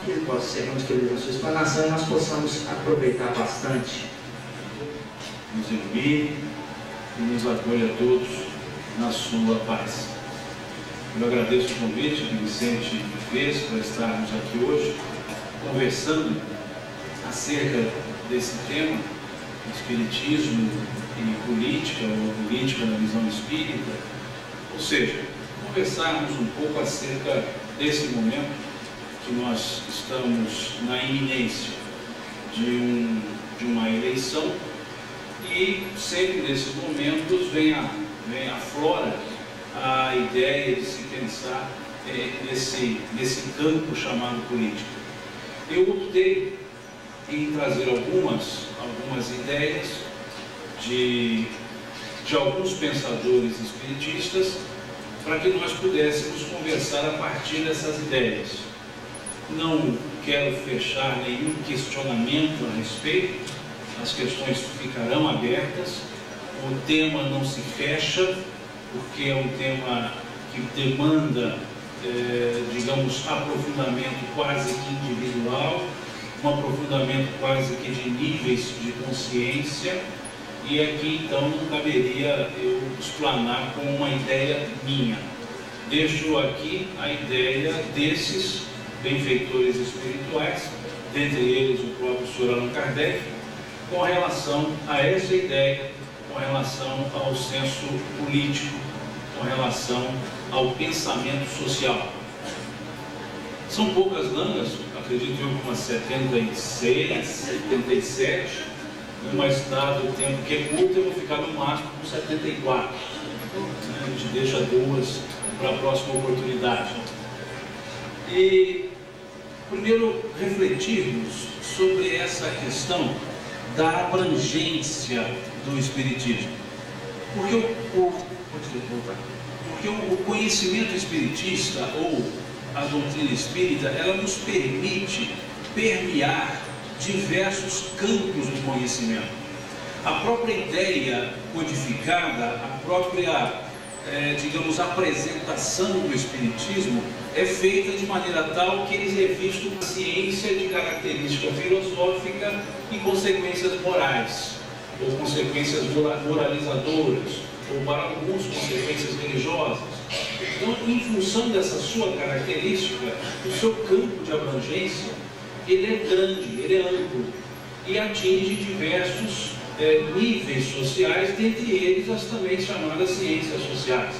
que ele possa ser muito feliz na sua explanação e nós possamos aproveitar bastante. Nos ilumine e nos acolha a todos na sua paz. Eu agradeço o convite que Vicente me fez para estarmos aqui hoje, conversando acerca desse tema, espiritismo e política, ou política na visão espírita, ou seja, conversarmos um pouco acerca desse momento que nós estamos na iminência de uma eleição, e sempre nesses momentos vem aflora a ideia de se pensar nesse campo chamado política. Eu optei em trazer algumas ideias de alguns pensadores espiritistas para que nós pudéssemos conversar a partir dessas ideias. Não quero fechar nenhum questionamento a respeito, as questões ficarão abertas, o tema não se fecha, porque é um tema que demanda, digamos, aprofundamento quase que individual, um aprofundamento quase que de níveis de consciência, e aqui então não caberia eu explanar com uma ideia minha. Deixo aqui a ideia desses benfeitores espirituais, dentre eles o próprio Sr. Allan Kardec, com relação a essa ideia, com relação ao senso político, com relação ao pensamento social. São poucas langas, acredito eu, umas 76, 77, mas dado o tempo que é curto, eu vou ficar no máximo com 74. A gente deixa duas para a próxima oportunidade. E primeiro refletirmos sobre essa questão da abrangência do espiritismo. Porque o conhecimento espiritista ou a doutrina espírita, ela nos permite permear diversos campos do conhecimento. A própria ideia codificada, a própria, digamos, apresentação do espiritismo é feita de maneira tal que eles é visto uma ciência de característica filosófica e consequências morais, ou consequências moralizadoras, ou para alguns consequências religiosas. Então, em função dessa sua característica, o seu campo de abrangência, ele é grande, ele é amplo, e atinge diversos níveis sociais, dentre eles as também chamadas ciências sociais.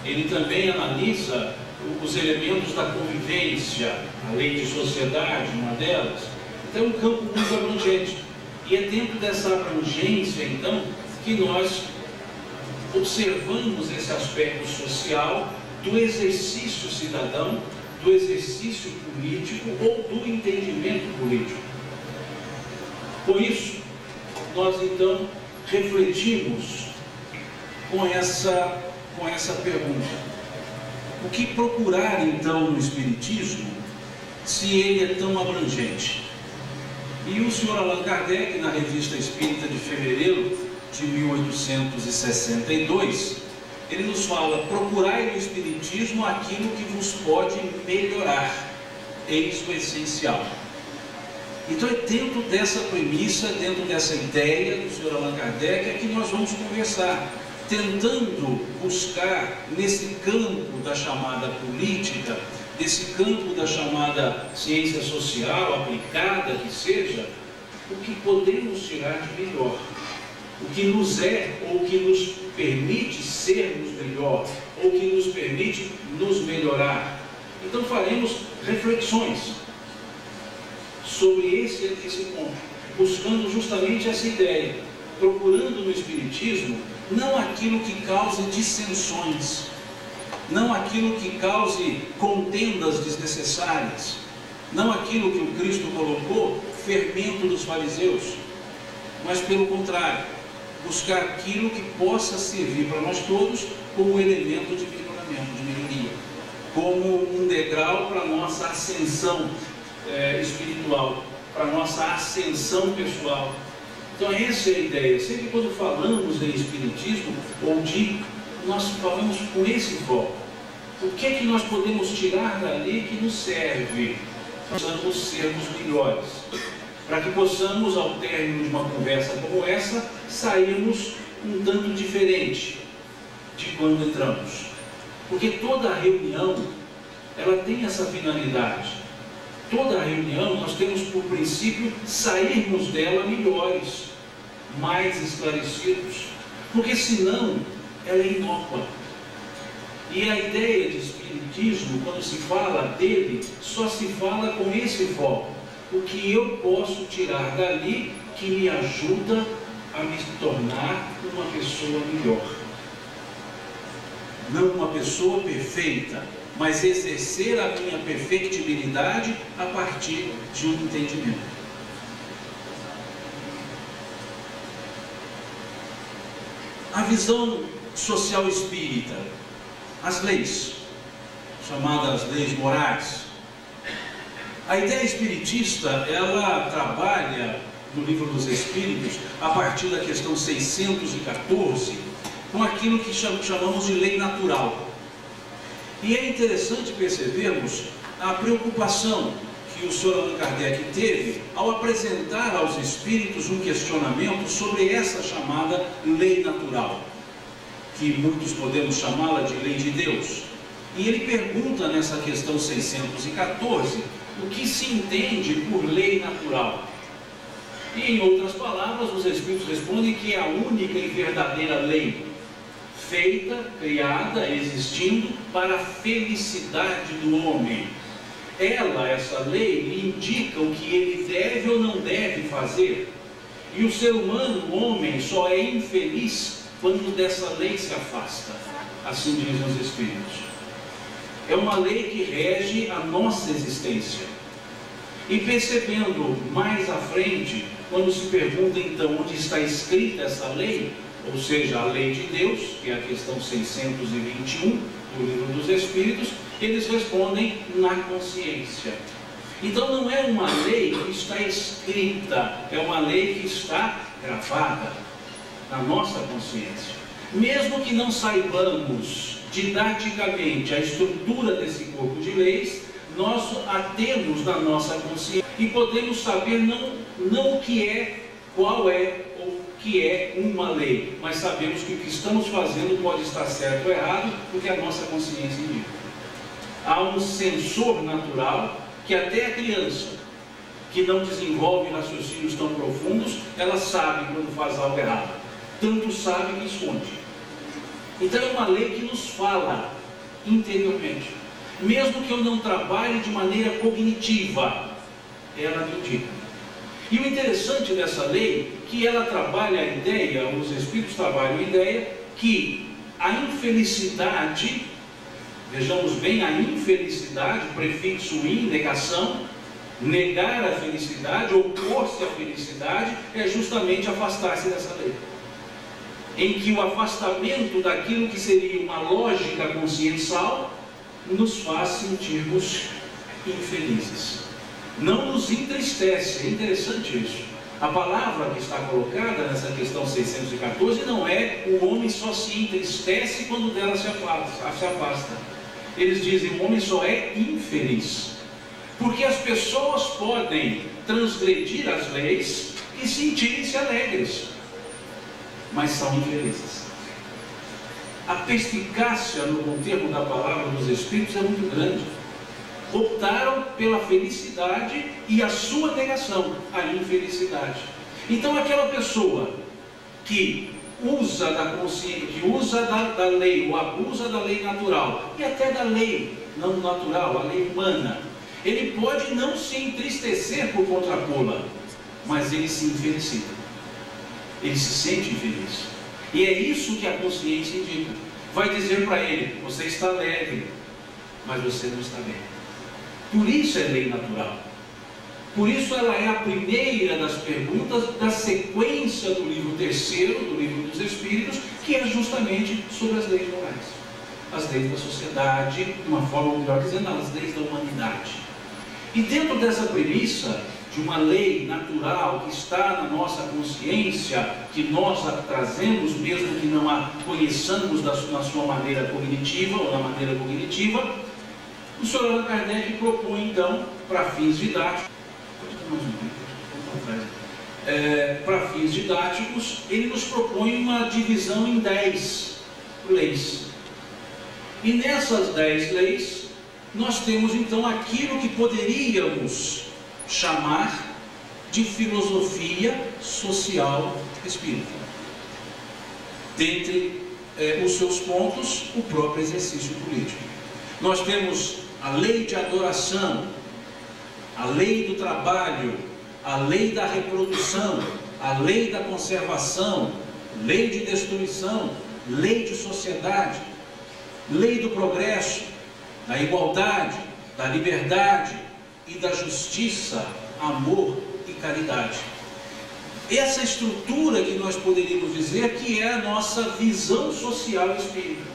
Ele também analisa os elementos da convivência, a lei de sociedade, uma delas. Então é um campo muito abrangente. E é dentro dessa abrangência, então, que nós observamos esse aspecto social do exercício cidadão, do exercício político ou do entendimento político. Com isso, nós então refletimos com essa pergunta. O que procurar então no Espiritismo, se ele é tão abrangente? E o Sr. Allan Kardec, na Revista Espírita de fevereiro de 1862, ele nos fala: procurai no Espiritismo aquilo que vos pode melhorar, eis o essencial. Então é dentro dessa premissa, dentro dessa ideia do Sr. Allan Kardec, é que nós vamos conversar, tentando buscar nesse campo da chamada política, desse campo da chamada ciência social aplicada que seja, o que podemos tirar de melhor, o que nos é ou o que nos permite sermos melhor, ou que nos permite nos melhorar. Então faremos reflexões sobre esse ponto, buscando justamente essa ideia, procurando no Espiritismo não aquilo que cause dissensões, não aquilo que cause contendas desnecessárias, não aquilo que o Cristo colocou, fermento dos fariseus, mas pelo contrário, buscar aquilo que possa servir para nós todos como elemento de melhoramento, de melhoria, como um degrau para a nossa ascensão espiritual, para a nossa ascensão pessoal. Então essa é a ideia. Sempre quando falamos em Espiritismo, nós falamos com esse foco. O que é que nós podemos tirar dali que nos serve possamos sermos melhores, para que possamos, ao término de uma conversa como essa, sairmos um tanto diferente de quando entramos. Porque toda reunião, ela tem essa finalidade. Toda reunião nós temos por princípio sairmos dela melhores, mais esclarecidos, porque senão ela é inócua. E a ideia de espiritismo, quando se fala dele, só se fala com esse foco. O que eu posso tirar dali que me ajuda a me tornar uma pessoa melhor. Não uma pessoa perfeita, mas exercer a minha perfectibilidade a partir de um entendimento. A visão social espírita, as leis, chamadas leis morais. A ideia espiritista, ela trabalha no Livro dos Espíritos, a partir da questão 614, com aquilo que chamamos de lei natural. E é interessante percebermos a preocupação que o Sr. Allan Kardec teve ao apresentar aos espíritos um questionamento sobre essa chamada lei natural, que muitos podemos chamá-la de lei de Deus. E ele pergunta nessa questão 614 o que se entende por lei natural. E em outras palavras, os espíritos respondem que é a única e verdadeira lei, feita, criada, existindo para a felicidade do homem. Ela, essa lei, lhe indica o que ele deve ou não deve fazer. E o ser humano, o homem, só é infeliz quando dessa lei se afasta. Assim dizem os Espíritos. É uma lei que rege a nossa existência. E percebendo mais à frente, quando se pergunta então onde está escrita essa lei, ou seja, a lei de Deus, que é a questão 621 do Livro dos Espíritos, eles respondem na consciência. Então não é uma lei que está escrita, é uma lei que está gravada na nossa consciência. Mesmo que não saibamos didaticamente a estrutura desse corpo de leis, nós a temos na nossa consciência e podemos saber não o que é, qual é ou o que é uma lei, mas sabemos que o que estamos fazendo pode estar certo ou errado, porque a nossa consciência indica. Há um sensor natural que até a criança, que não desenvolve raciocínios tão profundos, ela sabe quando faz algo errado. Tanto sabe que esconde. Então é uma lei que nos fala interiormente. Mesmo que eu não trabalhe de maneira cognitiva, ela me indica. E o interessante dessa lei, que ela trabalha a ideia, os espíritos trabalham a ideia, que a infelicidade, vejamos bem, a infelicidade, prefixo in, negação, negar a felicidade, opor-se à felicidade, é justamente afastar-se dessa lei. Em que o afastamento daquilo que seria uma lógica consciencial nos faz sentirmos infelizes. Não nos entristece, é interessante isso. A palavra que está colocada nessa questão 614 não é o homem só se entristece quando dela se afasta. Eles dizem o homem só é infeliz. Porque as pessoas podem transgredir as leis e sentirem-se alegres, mas são infelizes. A perspicácia no bom termo da palavra dos Espíritos é muito grande. Optaram pela felicidade e a sua negação, a infelicidade. Então aquela pessoa que usa da consciência, que usa da lei, ou abusa da lei natural, e até da lei não natural, a lei humana, ele pode não se entristecer por contrapô-la, mas ele se infelicita. Ele se sente infeliz. E é isso que a consciência indica. Vai dizer para ele, você está alegre, mas você não está bem. Por isso é lei natural. Por isso ela é a primeira das perguntas da sequência do livro terceiro, do Livro dos Espíritos, que é justamente sobre as leis morais. As leis da sociedade, de uma forma melhor dizendo, as leis da humanidade. E dentro dessa premissa de uma lei natural que está na nossa consciência, que nós a trazemos, mesmo que não a conheçamos na sua maneira cognitiva ou na maneira cognitiva, o Sr. Allan Kardec propõe então, para fins didáticos. Para fins didáticos, ele nos propõe uma divisão em 10 leis. E nessas 10 leis, nós temos então aquilo que poderíamos chamar de filosofia social espírita. Dentre os seus pontos, o próprio exercício político. Nós temos a lei de adoração, a lei do trabalho, a lei da reprodução, a lei da conservação, lei de destruição, lei de sociedade, lei do progresso, da igualdade, da liberdade e da justiça, amor e caridade. Essa estrutura que nós poderíamos dizer que é a nossa visão social espírita.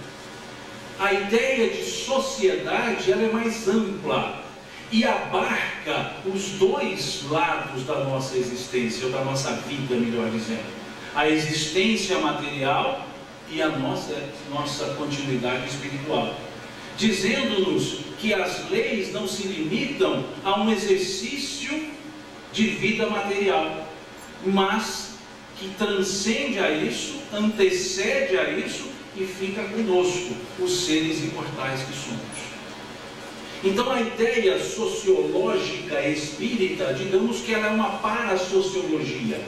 A ideia de sociedade, ela é mais ampla e abarca os dois lados da nossa existência, ou da nossa vida, melhor dizendo. A existência material e a nossa continuidade espiritual. Dizendo-nos que as leis não se limitam a um exercício de vida material, mas que transcende a isso, antecede a isso e fica conosco, os seres imortais que somos. Então a ideia sociológica espírita, digamos que ela é uma parasociologia.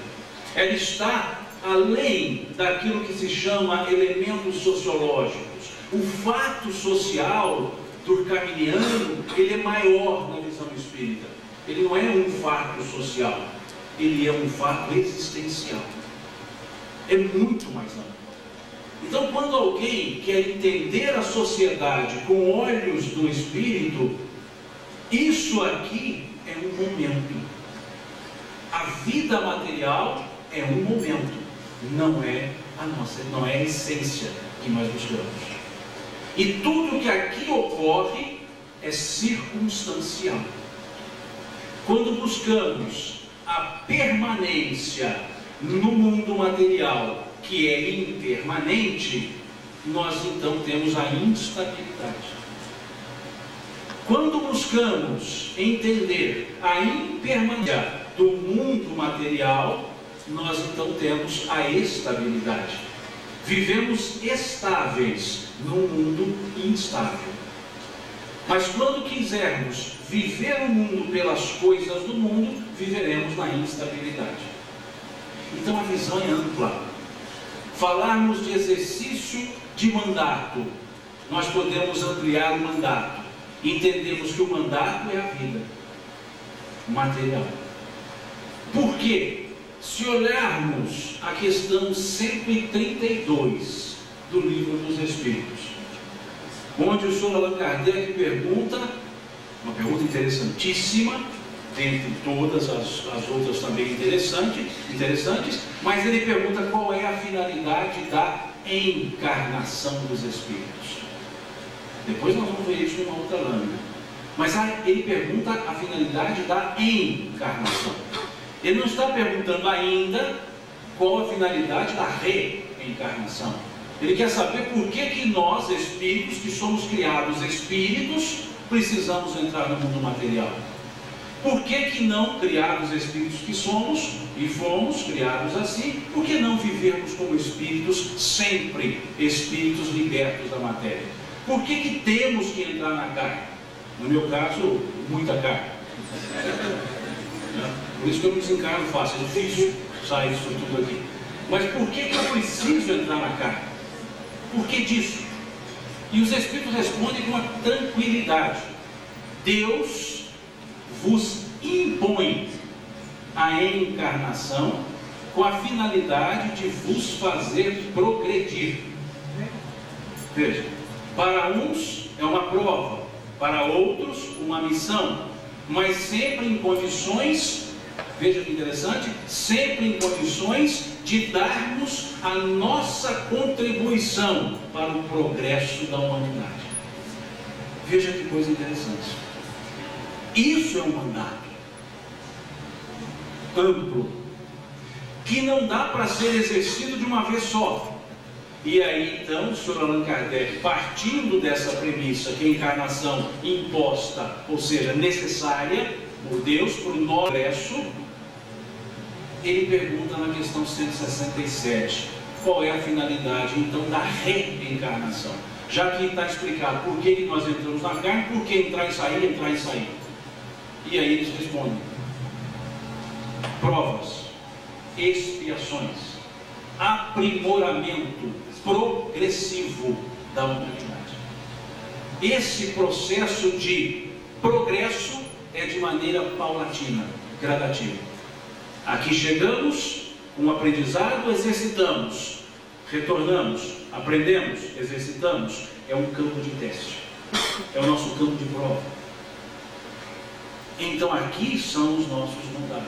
Ela está além daquilo que se chama elementos sociológicos. O fato social durkheimiano, ele é maior na visão espírita. Ele não é um fato social, ele é um fato existencial. É muito mais amplo. Então, quando alguém quer entender a sociedade com olhos do espírito, isso aqui é um momento. A vida material é um momento, não é a essência que nós buscamos. E tudo que aqui ocorre é circunstancial. Quando buscamos a permanência no mundo material, que é impermanente, nós então temos a instabilidade. Quando buscamos entender a impermanência do mundo material, nós então temos a estabilidade. Vivemos estáveis num mundo instável. Mas quando quisermos viver o mundo pelas coisas do mundo, viveremos na instabilidade. Então a visão é ampla. Falarmos de exercício de mandato, nós podemos ampliar o mandato. Entendemos que o mandato é a vida material. Por quê? Se olharmos a questão 132 do Livro dos Espíritos, onde o Sr. Allan Kardec pergunta, uma pergunta interessantíssima, dentre todas as outras também interessantes, mas ele pergunta qual é a finalidade da encarnação dos Espíritos. Depois nós vamos ver isso em uma outra lâmina. Mas ele pergunta a finalidade da encarnação. Ele não está perguntando ainda qual a finalidade da reencarnação. Ele quer saber por que nós, espíritos, que somos criados espíritos, precisamos entrar no mundo material. Por que não, criados espíritos que somos, e fomos criados assim, por que não vivermos como espíritos, sempre espíritos libertos da matéria? Por que temos que entrar na carne? No meu caso, muita carne. Por isso que eu me desencarno fácil, é difícil sair disso tudo aqui. Mas por que eu preciso entrar na carne? Por que disso? E os Espíritos respondem com uma tranquilidade. Deus vos impõe a encarnação com a finalidade de vos fazer progredir. Veja, para uns é uma prova, para outros uma missão, mas sempre em condições, veja que interessante, sempre em condições de darmos a nossa contribuição para o progresso da humanidade. Veja que coisa interessante. Isso é um mandato amplo, que não dá para ser exercido de uma vez só. E aí então o Sr. Allan Kardec, partindo dessa premissa que a encarnação imposta, ou seja, necessária, por Deus, por nosso progresso, ele pergunta na questão 167, qual é a finalidade então da reencarnação? Já que está explicado por que nós entramos na carne, por que entrar e sair. E aí eles respondem: provas, expiações, aprimoramento progressivo da humanidade. Esse processo de progresso é de maneira paulatina, gradativa. Aqui chegamos, com o aprendizado, exercitamos, retornamos, aprendemos, exercitamos. É um campo de teste, é o nosso campo de prova. Então aqui são os nossos mandatos.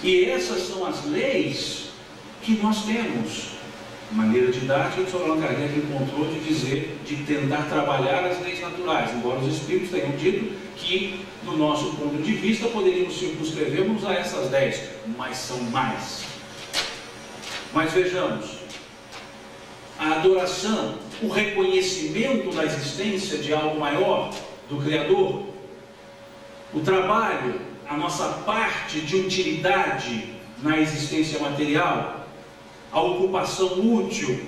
E essas são as leis que nós temos. Maneira didática, o Sr. Allan Kardec encontrou de dizer, de tentar trabalhar as leis naturais, embora os espíritos tenham dito que, do nosso ponto de vista, poderíamos circunscrevermos a essas 10, mas são mais. Mas vejamos, a adoração, o reconhecimento da existência de algo maior, do Criador, o trabalho, a nossa parte de utilidade na existência material, a ocupação útil,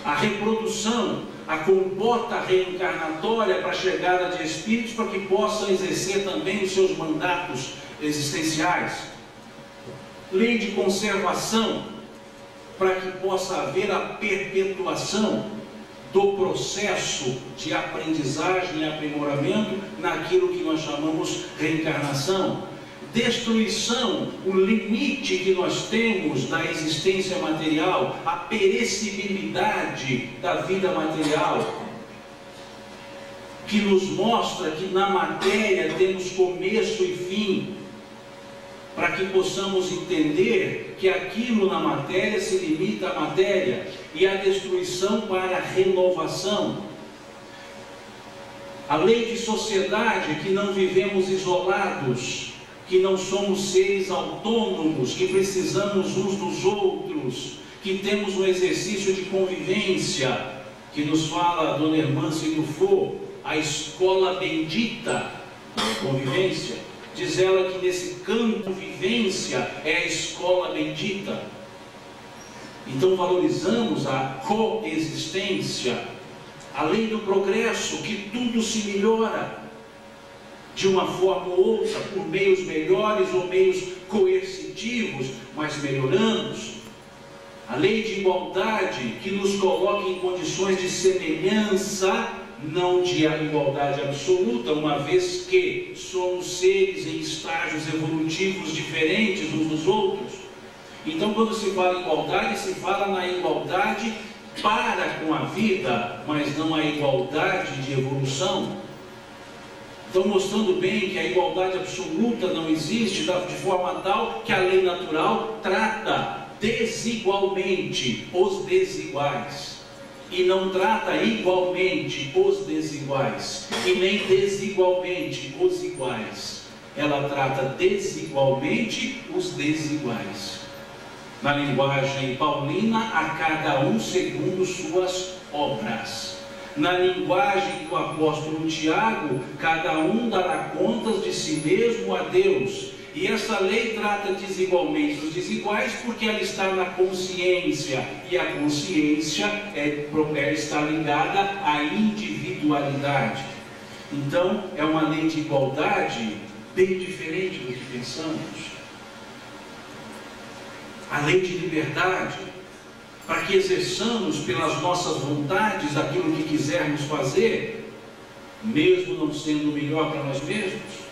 a reprodução, a compota reencarnatória para a chegada de espíritos para que possam exercer também os seus mandatos existenciais, lei de conservação para que possa haver a perpetuação do processo de aprendizagem e aprimoramento naquilo que nós chamamos reencarnação. Destruição, o limite que nós temos da existência material, a perecibilidade da vida material, que nos mostra que na matéria temos começo e fim, para que possamos entender que aquilo na matéria se limita à matéria, e a destruição para a renovação. A lei de sociedade, que não vivemos isolados, que não somos seres autônomos, que precisamos uns dos outros, que temos um exercício de convivência, que nos fala Dona Hermance Dufour, a escola bendita da convivência. Diz ela que nesse campo de convivência é a escola bendita. Então valorizamos a coexistência, a lei do progresso, que tudo se melhora de uma forma ou outra, por meios melhores ou meios coercitivos, mas melhoramos. A lei de igualdade, que nos coloca em condições de semelhança, não de igualdade absoluta, uma vez que somos seres em estágios evolutivos diferentes uns dos outros. Então, quando se fala em igualdade, se fala na igualdade para com a vida, mas não a igualdade de evolução. Então, mostrando bem que a igualdade absoluta não existe, de forma tal que a lei natural trata desigualmente os desiguais, e não trata igualmente os desiguais, e nem desigualmente os iguais. Ela trata desigualmente os desiguais. Na linguagem paulina, a cada um segundo suas obras. Na linguagem do apóstolo Tiago, cada um dará contas de si mesmo a Deus. E essa lei trata desigualmente os desiguais porque ela está na consciência. E a consciência está ligada à individualidade. Então, é uma lei de igualdade bem diferente do que pensamos. A lei de liberdade, para que exerçamos pelas nossas vontades aquilo que quisermos fazer, mesmo não sendo melhor para nós mesmos.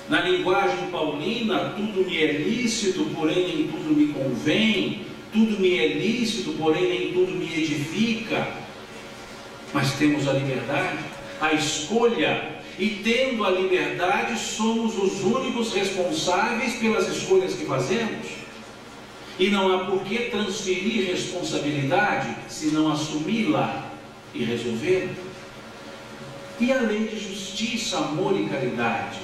Na linguagem paulina, tudo me é lícito, porém nem tudo me convém, tudo me é lícito, porém nem tudo me edifica. Mas temos a liberdade, a escolha, e tendo a liberdade, somos os únicos responsáveis pelas escolhas que fazemos. E não há por que transferir responsabilidade, senão assumi-la e resolvê-la. E a lei de justiça, amor e caridade,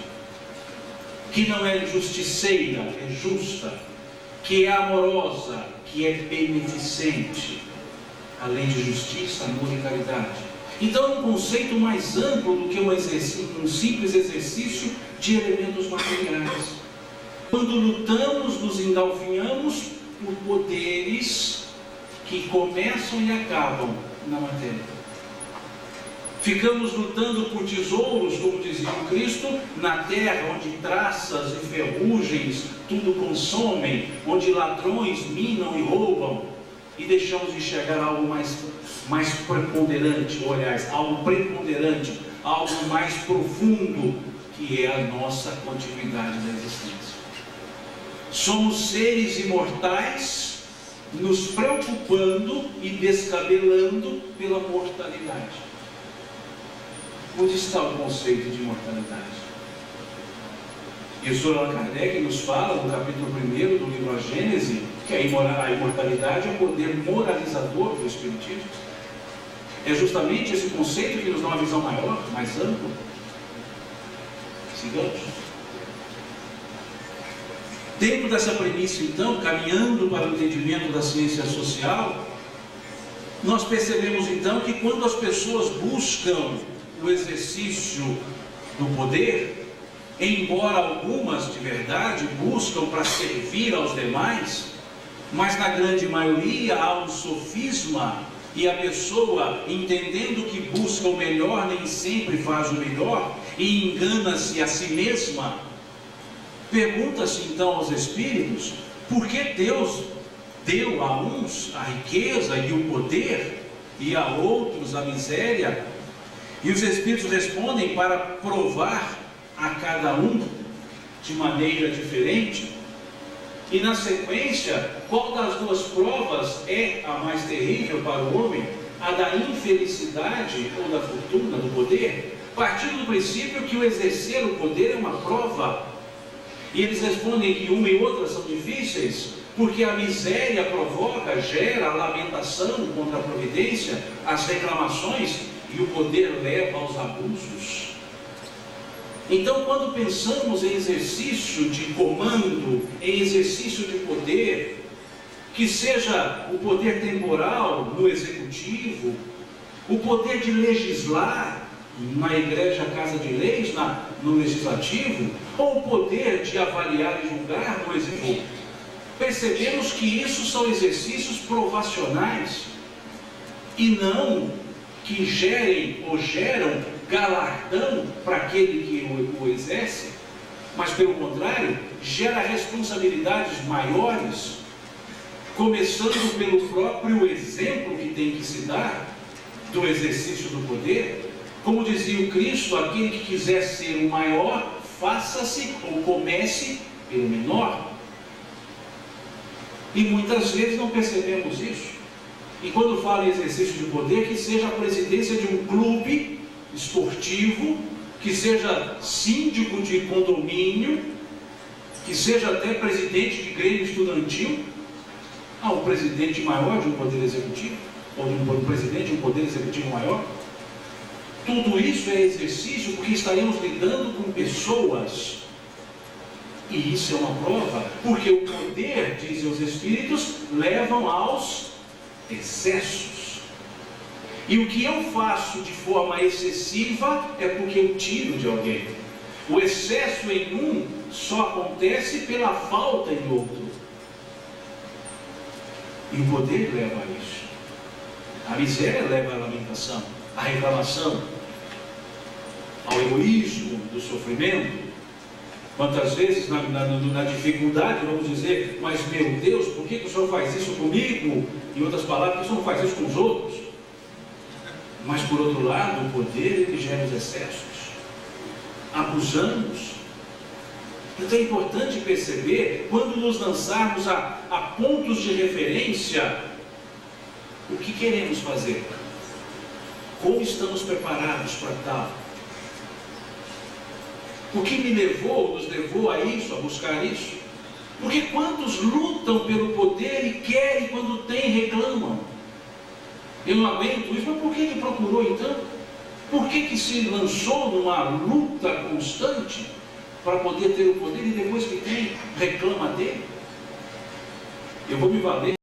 que não é justiceira, é justa, que é amorosa, que é beneficente. A lei de justiça, amor e caridade. Então é um conceito mais amplo do que um simples exercício de elementos materiais. Quando lutamos, nos engalfinhamos por poderes que começam e acabam na matéria. Ficamos lutando por tesouros, como dizia o Cristo, na terra, onde traças e ferrugens tudo consomem, onde ladrões minam e roubam, e deixamos de enxergar algo mais preponderante, ou aliás, algo preponderante, algo mais profundo, que é a nossa continuidade da existência. Somos seres imortais, nos preocupando e descabelando pela mortalidade. Onde está o conceito de imortalidade? E o Sr. Allan Kardec nos fala, no capítulo 1 do livro A Gênese, que a imortalidade é o poder moralizador do Espiritismo. É justamente esse conceito que nos dá uma visão maior, mais ampla. Sigamos. Dentro dessa premissa, então, caminhando para o entendimento da ciência social, nós percebemos então que quando as pessoas buscam o exercício do poder, embora algumas de verdade buscam para servir aos demais, mas na grande maioria há um sofisma, e a pessoa, entendendo que busca o melhor, nem sempre faz o melhor, e engana-se a si mesma. Pergunta-se então aos espíritos, por que Deus deu a uns a riqueza e o poder, e a outros a miséria? E os espíritos respondem para provar a cada um de maneira diferente. E na sequência, qual das duas provas é a mais terrível para o homem? A da infelicidade ou da fortuna, do poder? Partindo do princípio que o exercer o poder é uma prova. E eles respondem que uma e outra são difíceis, porque a miséria provoca, gera a lamentação contra a providência, as reclamações, e o poder leva aos abusos. Então, quando pensamos em exercício de comando, em exercício de poder, que seja o poder temporal no executivo, o poder de legislar na igreja Casa de Leis, no legislativo, ou o poder de avaliar e julgar no executivo, percebemos que isso são exercícios provacionais e não que gerem ou geram galardão para aquele que o exerce, mas pelo contrário, gera responsabilidades maiores, começando pelo próprio exemplo que tem que se dar do exercício do poder. Como dizia o Cristo, aquele que quiser ser o maior, faça-se ou comece pelo menor. E muitas vezes não percebemos isso. E quando fala em exercício de poder, que seja a presidência de um clube esportivo, que seja síndico de condomínio, que seja até presidente de grêmio estudantil. O presidente maior de um poder executivo, ou um presidente de um poder executivo maior. Tudo isso é exercício porque estaremos lidando com pessoas. E isso é uma prova, porque o poder, dizem os espíritos, levam aos excessos. E o que eu faço de forma excessiva é porque eu tiro de alguém. O excesso em um só acontece pela falta em outro. E o poder leva a isso. A miséria leva à lamentação, à reclamação, ao egoísmo do sofrimento. Quantas vezes na dificuldade vamos dizer, mas meu Deus, por que o Senhor faz isso comigo? Em outras palavras, por que o Senhor não faz isso com os outros? Mas por outro lado, o poder é que gera os excessos. Abusamos. Então é importante perceber, quando nos lançarmos a pontos de referência, o que queremos fazer? Como estamos preparados para tal? O que nos levou a isso, a buscar isso? Porque quantos lutam pelo poder e querem, quando tem, reclamam? Eu não aguento isso, mas por que procurou então? Por que se lançou numa luta constante para poder ter o poder e depois que tem, reclama dele? Eu vou me valer